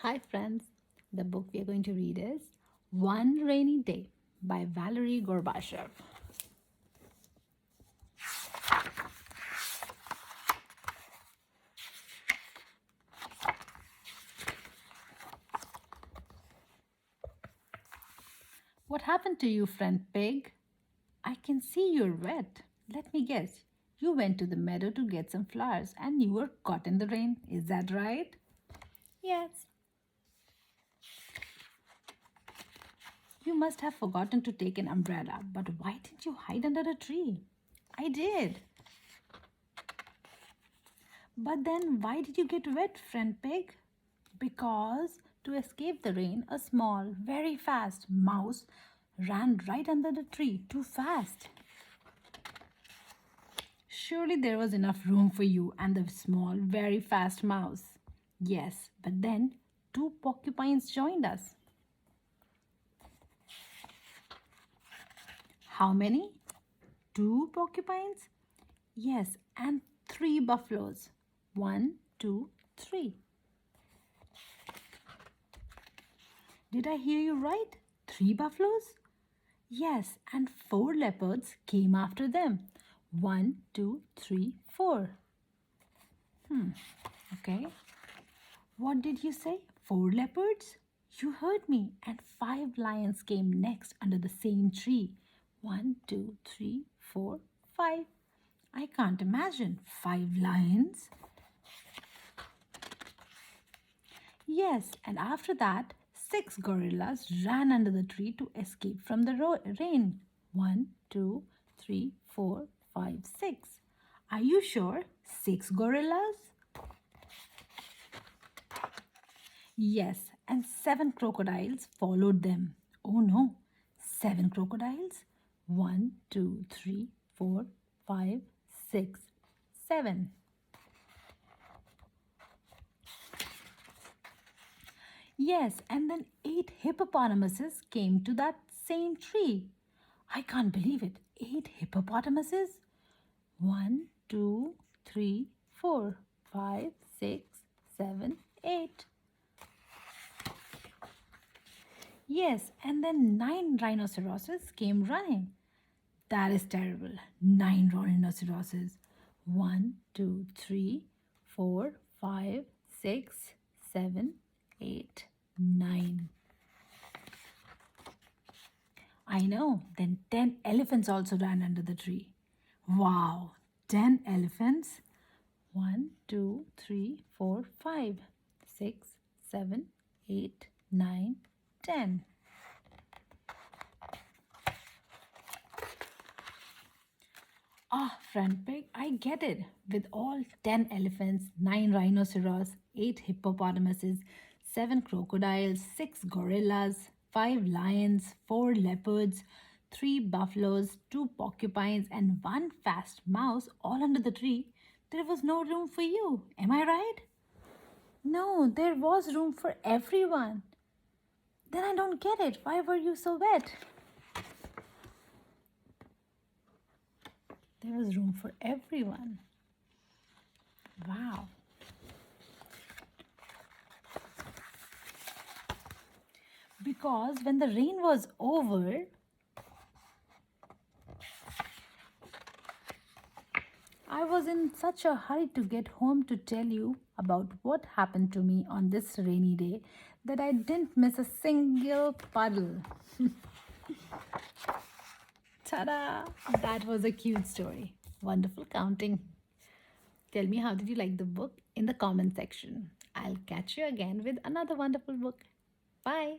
Hi friends, the book we are going to read is One Rainy Day by Valery Gorbashev. What happened to you, friend pig? I can see you're wet. Let me guess. You went to the meadow to get some flowers and you were caught in the rain. Is that right? Yes. You must have forgotten to take an umbrella, but why didn't you hide under a tree? I did. But then why did you get wet, friend pig? Because to escape the rain, a small, very fast mouse ran right under the tree too fast. Surely there was enough room for you and the small, very fast mouse. Yes, but then two porcupines joined us. How many? Two porcupines? Yes, and three buffaloes. 1, 2, 3. Did I hear you right? 3 buffaloes? Yes, and 4 leopards came after them. 1, 2, 3, 4. Okay. What did you say? 4 leopards? You heard me. And 5 lions came next under the same tree. 1, 2, 3, 4, 5. I can't imagine 5 lions. Yes, and after that, 6 gorillas ran under the tree to escape from the rain. 1, 2, 3, 4, 5, 6. Are you sure? 6 gorillas? Yes, and 7 crocodiles followed them. Oh no, 7 crocodiles? 1, 2, 3, 4, 5, 6, 7. Yes, and then 8 hippopotamuses came to that same tree. I can't believe it. 8 hippopotamuses? 1, 2, 3, 4, 5, 6, 7, 8. Yes, and then 9 rhinoceroses came running. That is terrible. 9 rhinoceroses. 1, 2, 3, 4, 5, 6, 7, 8, 9. I know. Then 10 elephants also ran under the tree. Wow, 10 elephants? 1, 2, 3, 4, 5, 6, 7, 8, 9, 10. Ah, friend pig, I get it. With all 10 elephants, 9 rhinoceros, 8 hippopotamuses, 7 crocodiles, 6 gorillas, 5 lions, 4 leopards, 3 buffaloes, 2 porcupines, and 1 fast mouse all under the tree, there was no room for you. Am I right? No, there was room for everyone. Then I don't get it. Why were you so wet? There was room for everyone. Wow. Because when the rain was over, I was in such a hurry to get home to tell you about what happened to me on this rainy day that I didn't miss a single puddle. Ta-da! That was a cute story. Wonderful counting. Tell me, how did you like the book in the comment section? I'll catch you again with another wonderful book. Bye.